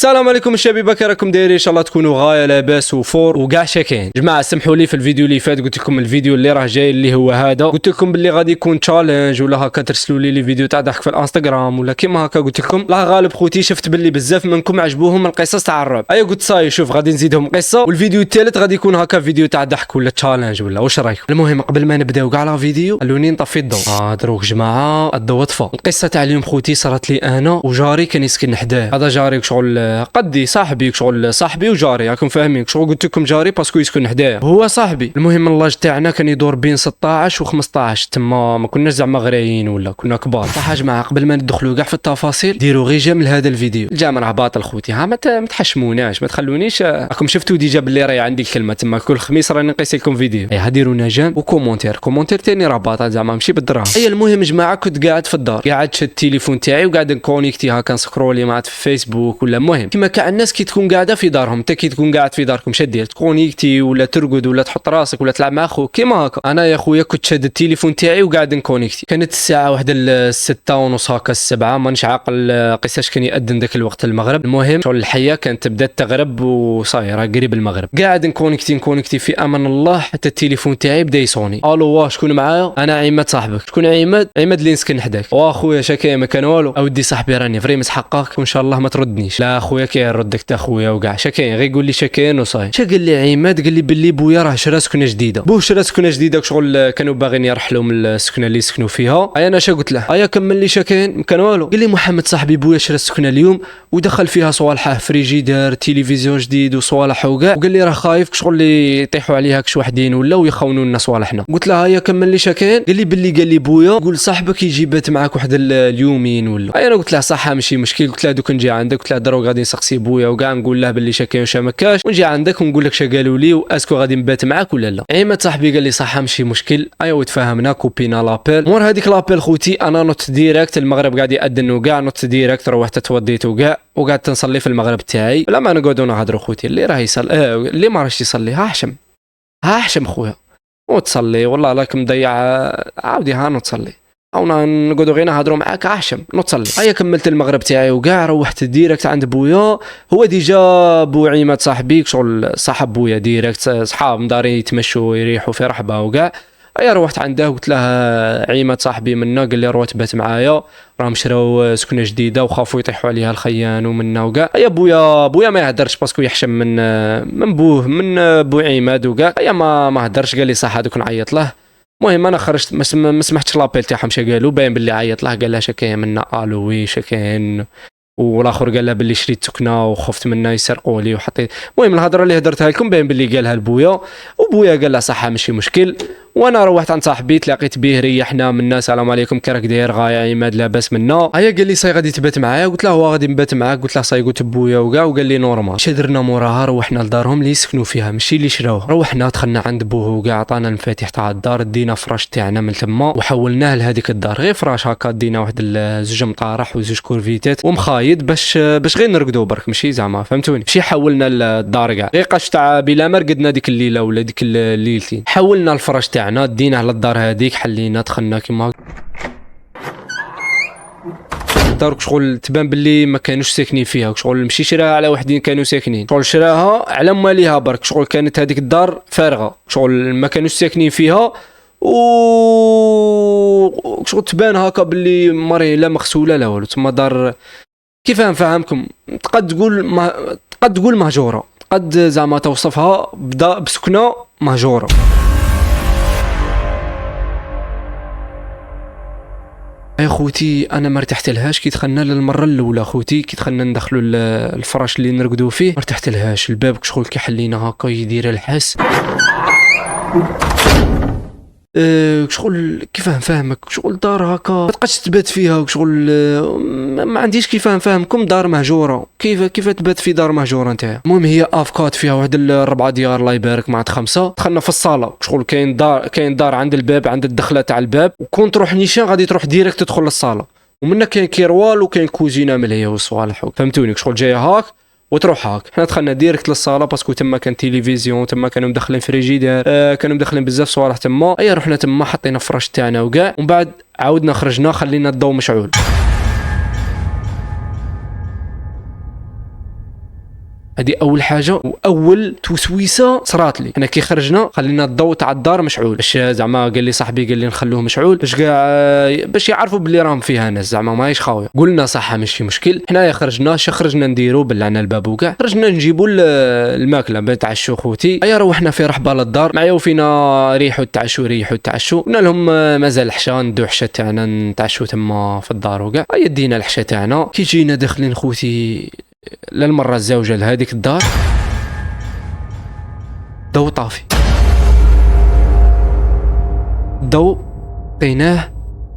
السلام عليكم الشباب، راكم دايرين؟ ان شاء الله تكونوا غايه لاباس وفور وكاع شاكين. جماعه سمحوا لي في الفيديو اللي فات قلت لكم الفيديو اللي راه جاي اللي هو هذا، قلت لكم باللي غادي يكون تشالنج ولا هكا ترسلوا لي فيديو تاع ضحك في الانستغرام ولا كيما هكا. قلت لكم الله غالب خوتي، شفت باللي بزاف منكم عجبوهم القصص تاع الرعب. ايا قلت صاي شوف غادي نزيدهم قصه، والفيديو الثالث غادي يكون هكا فيديو تاع ضحك ولا تشالنج ولا واش رايكم. المهم قبل ما نبداو كاع لا فيديو خلوني نطفي الضوء. دروك جماعه الضوء طفى. القصه تاع اليوم خوتي صارت لي انا وجاري كان يسكن حداه. هذا جاري شغل قدي صاحبي، شغل صاحبي وجاري راكم فاهمين. شغل قلت لكم جاري باسكو يسكن حدايا هو صاحبي. المهم اللاج تاعنا كان يدور بين 16 و15 تما، ما كناش زعما غرايين ولا كنا كبار. صح يا جماعه قبل ما ندخلوا كاع في التفاصيل ديروا غير جيم لهذا الفيديو. الجامع راه باطل خوتي، ها ما تحشموناش، ما تخلونيش. راكم شفتوا ديجا باللي راهي عندي الكلمه تما كل خميس راني نقيس لكم فيديو. ديروا لنا جيم وكومونتير تاني راه باطل زعما ماشي بالدراهم. المهم جماعه كنت قاعد في الدار، قاعد شد التليفون تاعي وقاعد نكونيكتي هكا نسكرولي مع في فيسبوك ولا المهم كيما كاع الناس كي تكون قاعده في دارهم. انت كي تكون قاعد في داركم شدير تكونيكتي ولا ترقد ولا تحط راسك ولا تلعب مع اخوك كيما هكا. انا يا خويا كنت شاد التليفون تاعي وقاعد نكونيكتي. كانت الساعه واحده 6:30 هكا 7، مانيش عاقل قيساش كان يأذن ذاك الوقت المغرب. المهم شغل الحيه كانت تبدا تغرب وصايره قريب المغرب. قاعد نكونيكتي في امان الله حتى التليفون تاعي بدا يصوني. الو واه شكون معايا؟ انا عماد صاحبك. شكون عماد اللي نسكن حداك. واخويا شكايه ما كان والو. اودي صاحبي راني فري مسحقك وان شاء الله ما تردنيش. لا اخويا كي يردك تا خويا وكاع شكاين غير يقول لي شكاين وصاي. قال لي عماد قال لي باللي بويا راه شرا سكنه جديده. بوه شرا سكنه جديده شغل كانوا باغيين يرحلوا من السكنه اللي يسكنوا فيها. انا اش قلت له؟ كمل لي شكاين ما كان والو. قال لي محمد صاحبي بويا شرا السكنه اليوم ودخل فيها صوالحه فريجيدير تلفزيون جديد وصوالح وكاع، وقال لي راه خايف شغل اللي يطيحوا عليها كش وحدين ولا ويخونوا لنا صوالحنا. قلت له كمل لي شكاين. قال لي بويا قول صاحبك يجي بات معاك واحد اليومين ولا. انا قلت له صح ماشي مشكل. قلت له دوك نجي عندك. قلت له دروك غادي نسقسي بويا وكاع نقول له باللي شكاين وشا مكاش ونجي عندك ونقول لك شا قالوا لي واسكو غادي نبات معاك ولا لا. عماد صاحبي قال لي صح ماشي مشكل. وتفاهمنا كوبينا لابيل. مور هذيك لابيل خوتي انا نوت ديريكت المغرب قاعد يأذن وكاع، نوت ديريكت روحت توديت وكاع وقعدت نصلي في المغرب تاعي. لا ما نقعدوا نهضروا خوتي. اللي راه يصلي اللي ما راهش يصلي ها حشم خويا وتصلي والله راك مضيع عاودي ها نتصلي او نقعدوا غير نهضروا معاك عشم نتصلي. كملت المغرب تاعي وكاع روحت ديريكت عند بويا. هو ديجا بو عماد صاحبي شغل صاحب بويا ديريكت صحاب مدارين يتمشوا يريحوا في رحبه وكاع. روحت عنده قلت له عماد صاحبي منا قال لي روح تبات معايا راهم شراو سكنه جديده وخافوا يطيحوا عليها الخيان ومنا وكاع. بويا ما يهدرش باسكو يحشم من بوه من بو عماد وكاع. ما هدرش قال لي صح هذوك نعيط له. المهم انا خرجت ما سمحتش لابيل تاعهم شا قالوا باين باللي عيط له. قال له شكاين منا الو وي شكاين والاخر قال له باللي شريت سكنه وخفت منه يسرقوا لي وحطيت. المهم الهضره اللي هدرتها لكم باين باللي قالها لبويا وبويا قال له صح ماشي مشكل. وانا روحت عند صاحبي تلاقيت به ريحنا منا السلام عليكم كي راك داير غايه عماد لاباس منا. قال لي صاي غادي تبات معايا. قلت له هو غادي نبات معاك. قلت له صاي قلت بويا وكاع وقال لي نورمال. درنا موراها روحنا لدارهم اللي يسكنوا فيها ماشي اللي شراوها. روحنا دخلنا عند بوه وكاع عطانا المفاتيح تاع الدار دينا فراش تاعنا من تما وحولناه لهذيك الدار غير فراش هكا دينا واحد زوج مطارح وزوج كورفيتات ومخايد باش غير نرقدوا برك ماشي زعما فهمتوني ماشي حولنا الدار كاع غير قاش تاع بلا ما رقدنا ديك الليله ولا ديك الليلتين. حولنا الفراش تاعنا ديناه للدار هذيك حلينا دخلنا كيما دارك شغل تبان باللي ما كانوش ساكنين فيها. شغل ماشي شراها على وحدين كانوا ساكنين. شغل شراها على ماليها برك. شغل كانت هذيك الدار فارغه شغل ما كانوش ساكنين فيها شغل تبان هكا باللي مري لا مغسوله لا والو. تما دار كيف نفهمكم تقد تقول مهجوره. قد زعما توصفها بدا بسكنه مهجوره. يا خوتي انا ما ارتحت لهاش كي دخلنا للمره الاولى. خوتي كي دخلنا ندخلوا الفراش اللي نرقدوا فيه ما ارتحت لهاش. الباب شغل كي حلينا هكا يدير الحس شغل كيف نفهمك شغل دار هكا ما تبقاش تبات فيها. شغل ما عنديش كيف نفهمكم دار مهجوره. كيف تبات في دار مهجوره نتايا. المهم هي افكات فيها واحد 4 ديار الله يبارك مع 5. دخلنا في الصاله شغل كاين دار عند الباب عند الدخله تاع الباب وكون تروح نيشان غادي تروح ديريكت تدخل للصاله ومنك كاين كيروال وكاين كوزينه ملهيه وصوالح فهمتوني. شغل جايه هاك وتروح هاك. حنا دخلنا ديريكت للصاله باسكو تما كان تلفزيون تما كانوا مدخلين فريجيدير كانوا مدخلين بزاف صوالح تما. رحنا تما حطينا فراش تاعنا وكاع ومن بعد عاودنا خرجنا خلينا الضوء مشعول. هذه اول حاجه واول توسويسه صرات لي. انا كي خرجنا خلينا الضوء تاع الدار مشعول، باش زعما قال لي صاحبي قال لي نخلوه مشعول باش كاع باش يعرفوا بلي راهم فيها ناس زعما ماهيش خاويه. قلنا صح ماشي مشكل. حنايا خرجنا نديروا بلعنا الباب وكاع، خرجنا نجيبوا الماكله نتعشوا خوتي. ايا روحنا في رحبه للدار معايا وفينا ريحوا تعشوا قلنا لهم مازال حشا ندو حشا تاعنا نتعشوا تما في الدار وكاع. ايا دينا الحشا تاعنا كي جينا داخلين خوتي للمره الزوجه لهذيك الدار ضوء طافي. ضوء لقيناه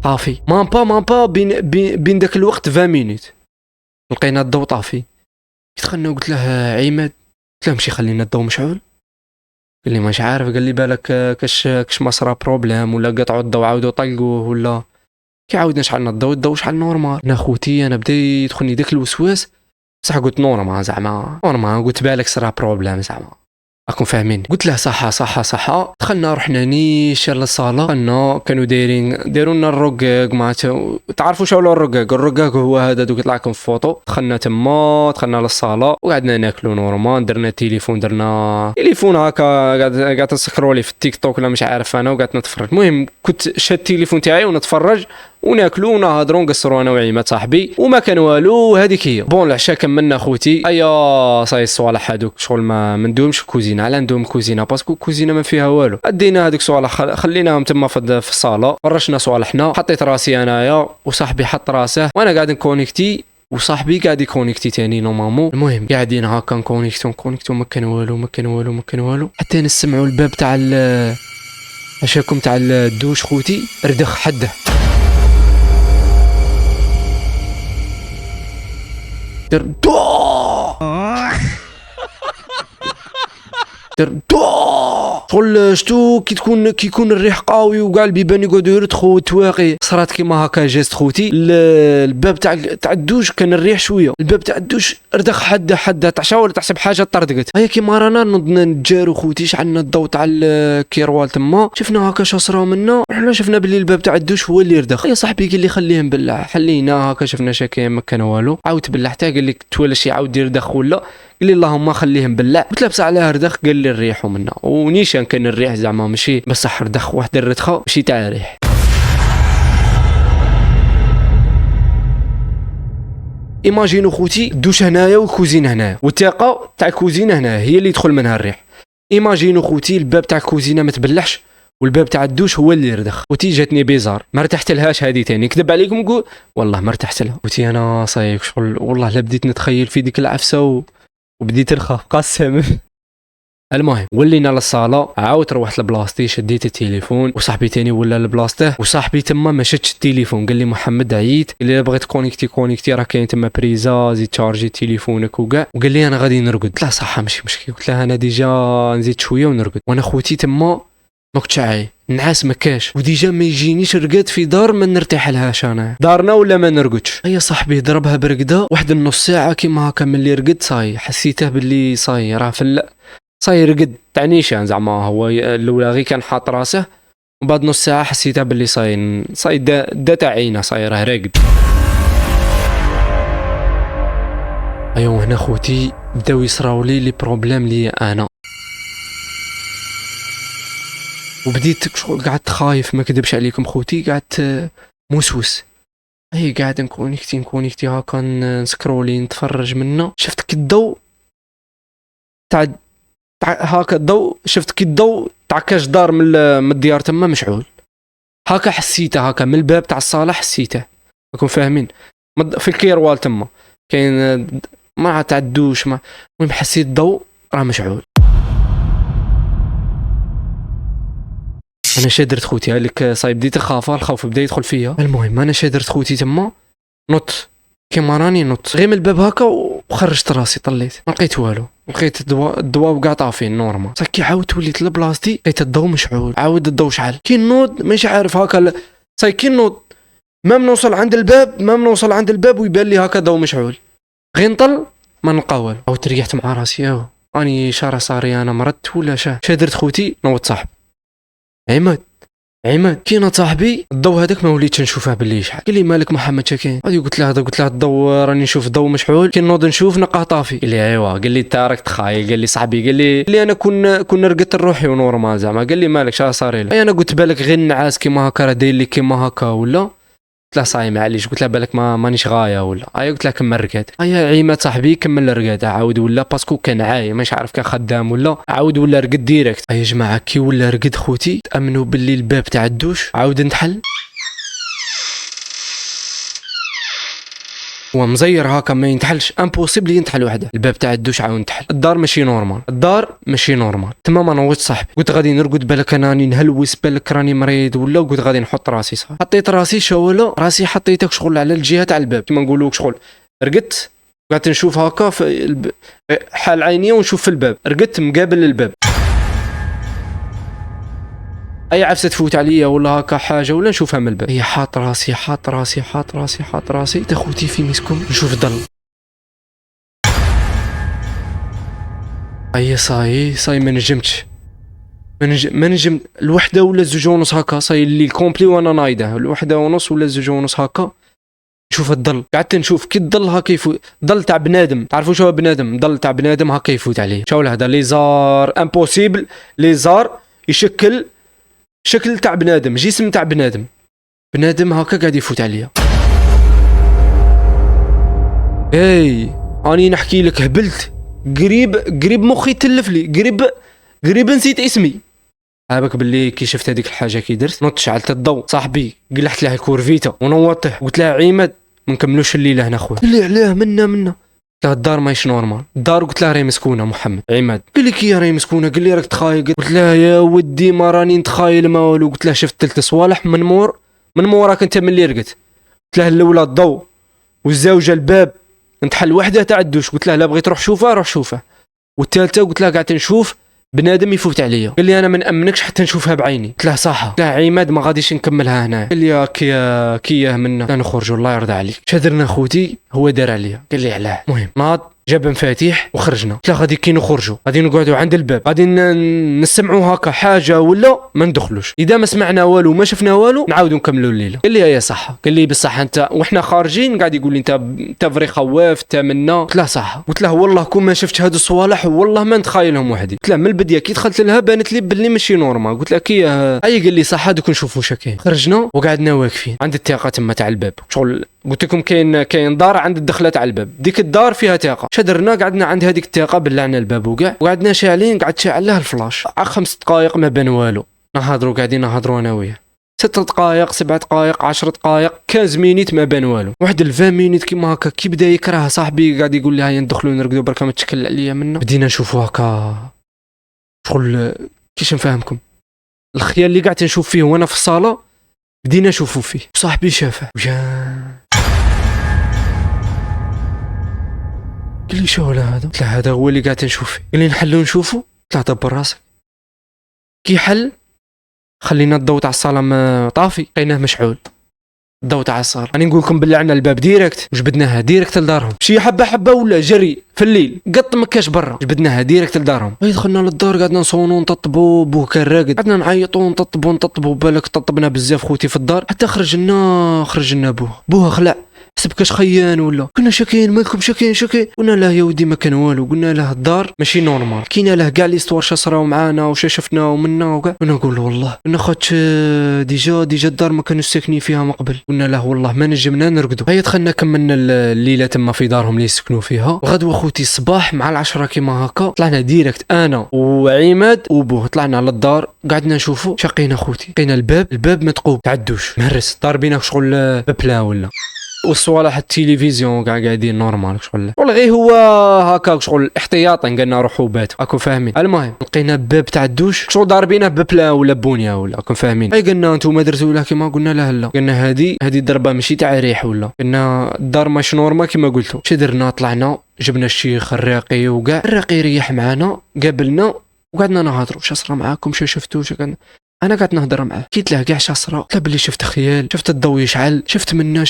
طافي مامبا بين داك الوقت 20 مينوت لقينا الضوء طافي. دخلنا وقلت له عماد، قلت له مشي خلينا الضوء مشعول. قال لي ماش عارف، قال لي بالك كاش ما صرا بروبليم ولا قطعوا الضوء عاودوا طلقوه ولا كي عاودنا شعلنا الضوء شحال نورمال. انا خوتي انا بدا يدخلني داك الوسواس، بصح قلت نورمال زعما نورمال، قلت بالك صرا بروبليم زعما راكم فاهمين. قلت له صح. دخلنا رحنا نيشان للصاله، كانوا دايروا لنا الرقاق ما تعرفوا شاولو الرقاق هو هذا دوك يطلع لكم في فوطو. دخلنا للصاله وقعدنا ناكلوا نورمال، درنا تليفون هكا قاعد نسكرولي في التيك توك ولا مش عارف انا وقعدت نتفرج. المهم كنت شاد التليفون تاعي ونتفرج وناكلوا ونهضروا ونقصروا انا وعيمات صاحبي وما كان والو. هذيك هي بون العشاء كملنا خوتي. ايا صاي الصوالح هذوك شغل ما ندومش كوزينه، على ندوم كوزينه باسكو كوزينه ما فيها والو. ادينا هذوك الصوالح خليناهم تما في الصاله، فرشنا صوالحنا، حطيت راسي انايا وصاحبي حط راسه وانا قاعد نكونيكتي وصاحبي قاعد يكونيكتي تاني نورمالمون. المهم قاعدين هكا نكونيكتو ما كان والو حتى نسمعوا الباب تاع عشاكم تاع الدوش خوتي ردخ حده. در شغل شتو كي يكون الريح قوي وكاع البيبان يقعدوا يرتخوا تواقي. صرات كيما هكا جيست خوتي. الباب تاع الدوش كان الريح شويه، الباب تاع الدوش ردخ حده تعشا ولا تحسب حاجه طردقت. هيا كيما رانا نضنا نتجارو خوتي شعلنا الضوء تاع الكيروال تما، شفنا هكا شصراو منا، رحنا شفنا باللي الباب تاع الدوش هو اللي ردخ. يا صاحبي قال لي خليه نبلع، حلينا هكا شفنا شكاين ما كان والو، عاود تبلع حتى قال لك تولا شي عاود يردخ ولا قال لي اللهم خليه نبلع. قلت له بصح علاه ردخ؟ قال لي الريح منا ونيشان كان الريح زعما ماشي بصح ردخ واحد الردخه ماشي تاع الريح. ايماجينو خوتي دوش هنايا والكوزين هنايا والثقه تاع الكوزينه هنا هي اللي يدخل منها الريح. ايماجينو خوتي الباب تاع الكوزينه ما تبلعش والباب تاع الدوش هو اللي يردخ. وتي جاتني بيزار ما ارتحت لهاش هذه تاني، نكذب عليكم نقول والله ما ارتحت لها. وتي انا صايك شغل والله لا بديت نتخيل في ديك العفسه وبديت نخاف قسما. المهم ولينا للصاله، عاود روحت لبلاصتي شديت التليفون وصاحبي تاني ولا لبلاصته، وصاحبي تما ما شدش التليفون قال لي محمد عييت، قال لي بغيت كونيكتي راه كاين تما بريزا زيد تشارجي تليفونك وكاع، وقال لي انا غادي نرقد. قلت له صح ماشي مشكل، قلت له انا ديجا نزيد شويه ونرقد. وانا خوتي تما ما كنتش عاي نعاس ما كاش وديجا ما يجينيش رقاد في دار ما نرتاح لهاش انا دارنا ولا ما نرقدش. هيا صاحبي ضربها برقده واحد النص ساعه كيما هكا ملي رقد صاي حسيته باللي صاي راه صاي رقد تاع نيشان زعما هو الاولى غير كان حاط راسه وبعد نص ساعه حسيته باللي صاي دا تاع عينه صاي راه راقد. ايوا هنا خوتي بداو يصراو لي بروبليم لي انا، وبديت شغل قعدت خايف ما كذبش عليكم خوتي، قعدت موسوس. هي قاعد نكونيكتي هاكا نسكرولي نتفرج منه، شفت كي الضوء تاع هاكا الضوء شفت كي الضوء تاع كاش دار من الديار تما مشعول هاكا، حسيته هاكا من الباب تاع الصاله حسيته راكم فاهمين في الكيروال تما كاين ما تاع الدوش ما المهم حسيت الضوء راه مشعول. انا شادرت خوتي هذيك صايب بديت نخاف الخوف بدا يدخل فيا. المهم انا شادرت خوتي تما نط كيما راني نط غير من الباب هكا وخرجت راسي طليت ما لقيت والو، لقيت الضواء وكاع طافين نورمال. صح كي عاودت وليت لبلاصتي لقيت الضوء مشعول، عاود الضوء شعل كي نوض ماشي عارف هكا صاي كي نوض ما نوصل عند الباب ويبان لي هكا ضوء مشعول، غير نطل ما نلقى والو. عاودت ريحت مع راسي اني شارع صاري انا مرضت ولا شادرت خوتي نوض صاحب عماد عماد كاين صاحبي الضو هذاك ما وليتش نشوفه باللي يشعل. قال لي مالك محمد شكين؟ غادي قلت له الضو راني نشوف الضو مشعول، كي نوض نشوف نلقاه طافي. قال لي ايوا. قال لي انت راك تخايل. قال لي صاحبي قال لي انا كنا رقدت لروحي ونورمال زعما. قال لي مالك شا صار لك؟ انا قلت بالك غير نعاس كيما هكا راه داير لي كيما هكا ولا؟ قلت له صاي معليش. قلت له بالك مانيش غايه ولا؟ قلت له كمل رقاد. عماد صاحبي كمل الرقاد عاود ولا باسكو كان عاي مش عارف كان خدام ولا عاود ولا رقد ديريكت. يا جماعه كي ولا رقد خوتي تامنوا باللي الباب تاع الدوش عاود نتحل هو مزير هاكا ما ينتحلش، امبوسيبل ينتحل وحده. الباب تاع الدوش عاود نتحل. الدار ماشي نورمال. تما ما نوضت صاحبي. قلت غادي نرقد بالك انا راني نهلوس بالك راني مريض ولا. قلت غادي نحط راسي صح. حطيت راسي شوله راسي حطيتك شغل على الجهه تاع الباب كيما نقولوا شغل. رقدت قعدت نشوف هاكا في حال عيني ونشوف في الباب. رقدت مقابل للباب. اي عفسه تفوت عليا ولا هكا حاجه ولا نشوفها من الباب. هي حاط راسي تاخوتي في مسكم نشوف ضل. اي صاي ما نجمتش ما نجم الوحده ولا الزوج ونص هكا. صاي الليل كومبلي وانا نايده. الوحده ونص ولا الزوج ونص هكا نشوف الضل. قعدت نشوف كي الضل هكا يفوت. ضل تاع بنادم. تعرفوا شو بنادم؟ ضل تاع بنادم هكا يفوت عليه. شاول هذا ليزار امبوسيبل. ليزار يشكل شكل تاع بنادم، جسم تاع بنادم هكا قاعد يفوت عليا. اني نحكي لك هبلت قريب مخي تلف لي قريب نسيت اسمي. عابك باللي كي شفت هذيك الحاجه كي درت نط شعلت الضوء صاحبي قلحت له كورفيتا ونوضته. قلت له عماد ما نكملوش الليله هنا خويا. قال لي علاه منا لا الدار ماهيش نورمال. الدار قلت له راهي مسكونه محمد. عماد قال لي كي راهي مسكونه؟ قال لي راك تخايل. قلت له يا ودي ما راني نتخايل ما والو. قلت له شفت 3 صوالح من موراك انت من اللي رقدت. قلت له الاولى الضوء والزوجه الباب نتحل وحده تاع الدوش. قلت له لا بغيت روح شوفها. والثالثه قلت له قاعد نشوف بنادم يفوت عليا. قال لي انا ما نامنكش حتى نشوفها بعيني. قلت له صح. قلت له عماد ما غاديش نكملها هنا. قال لي كياه منا نخرجوا الله يرضى عليك. شادرنا خوتي هو دار عليا. قال لي علاه. المهم ناض جاب مفاتيح وخرجنا. قلت له غادي كي نخرجوا غادي نقعدوا عند الباب غادي نسمعوا هكا حاجه ولا ما ندخلوش. اذا ما سمعنا والو ما شفنا والو نعاودوا نكملوا الليله. قال لي يا صح. قال لي بصح انت واحنا خارجين قاعد يقول لي انت فري خواف انت منا. قلت له صح. قلت له والله كون ما شفتش هادو الصوالح والله ما نتخايلهم وحدي. قلت له من البدايه كي دخلت لها بانت لي باللي ماشي نورمال. قلت له كي قال لي صح دوك نشوفوا شكاين. خرجنا وقعدنا واقفين عند الثقه تما تاع الباب شغل. قلت لكم كاين دار عند الدخله تاع الباب. ديك الدار فيها ثقه. شدرنا قعدنا عند هذيك الثقه بلعنا الباب وكاع وقعدنا شاعلين. قعدت شاعل له الفلاش 5 دقائق ما بان والو. قاعدين نهضروا انا وياه 6 دقائق 7 دقائق 10 دقائق 15 مينيت ما بان والو. واحد 20 مينيت كيما هكا كي بدا يكره صاحبي قاعد يقول لي هيا ندخلوا نرقدوا بركه ما تشكل عليا منا. بدينا نشوفوا هكا شغل كيش نفهمكم الخيال اللي قاعد نشوف فيه وانا في الصاله بدينا نشوفوا فيه. صاحبي شافه قال لي شو هذا؟ قلت له هذا هو اللي قاعد نشوف فيه. قال لي نحلو نشوفه. قلت له دبر راسك. كي حل خلينا الضوء تاع الصاله طافي لقيناه مشعول. الضوء تاع الصاله راني نقول لكم بلعنا الباب ديريكت وجبدناها ديريكت لدارهم. شي حبه ولا جري في الليل قط مكاش برا جبدناها ديريكت لدارهم. دخلنا للدار قعدنا نصونوا نططبوا. بوه كان راقد. قعدنا نعيطوا ونططبوا بالك ططبنا بزاف خوتي في الدار حتى خرجنا بوه خلع حسب كاش خيان ولا. كنا شاكين مالكم شاكين. قلنا له يا ودي ما كان والو. قلنا له الدار ماشي نورمال. كينا له كاع ليستوار صراو معانا وش شفنا ومنا وكاع. قلنا نقول له والله قلنا خاطش ديجا الدار ما كانوش ساكنين فيها من قبل. قلنا له والله ما نجمنا نرقدوا. هيا دخلنا كملنا الليله تما في دارهم اللي يسكنوا فيها. وغدوه خوتي الصباح مع 10 كيما هكا طلعنا ديريكت انا وعماد وبوه. طلعنا على الدار قعدنا نشوفوا شقينا خوتي. لقينا الباب متقوب تعدوش مهرس. ضاربينه شغل ببلان ولا والصوالح التلفزيون قاعدين نورمال شغل والله غير هو هكا شغل احتياطا قلنا روحوا باتوا راكم فاهمين. المهم لقينا باب تاع الدوش شغل ضاربينه ببلان ولا بونيا ولا راكم فاهمين. قلنا انتم درتوا له كيما قلنا له لا. قلنا هذه الضربه ماشي تاع ريح ولا. قلنا الدار ماشي نورمال كيما قلتوا. درنا طلعنا جبنا الشيخ الراقي وكاع. الراقي ريح معانا قابلنا وقعدنا نهضروا. واش صرا معاكم واش شفتوا انا قاعد نهضر معاه. قلت له كاع شاصرا. قلت له بلي شفت خيال شفت الضوء يشعل شفت منا.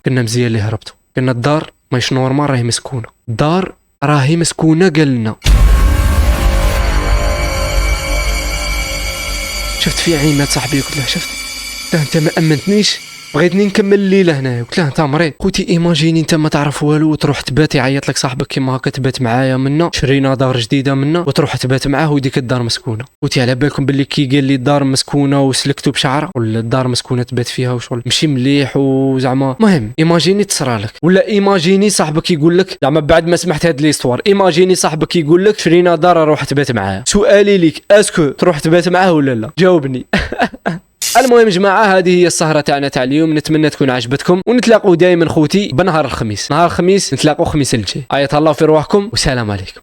قلنا مزيان اللي هربتوا. قلنا الدار ماهيش نورمال راهي مسكونه. الدار راهي مسكونه. قالنا شفت في عيمات صاحبي، قلت له شفت انت ما امنتنيش، بغيتني نكمل الليله هنا. قلت له انت مريض خوتي، ايماجيني انت ما تعرف والو وتروح تبات، يعيط لك صاحبك كيما هكا تبات معايا منا، شرينا دار جديده منا وتروح تبات معاه وديك الدار مسكونه. قلت على بالكم باللي كي قال لي الدار مسكونه وسلكتو بشعره ولا الدار مسكونه تبات فيها وشغل ماشي مليح وزعما مهم. ايماجيني تصرى لك، ولا ايماجيني صاحبك يقول لك زعما بعد ما سمعت هاد ليستوار، ايماجيني صاحبك يقول لك شرينا دار روح تبات معاه. سؤالي ليك اسكو تروح تبات معاه ولا لا؟ جاوبني. المهم جماعه هذه هي السهره تاعنا تاع اليوم، نتمنى تكون عجبتكم ونتلاقوا دائما خوتي بنهار الخميس، نهار الخميس نتلاقوا خميس الجاي. ايت الله في رواحكم والسلام عليكم.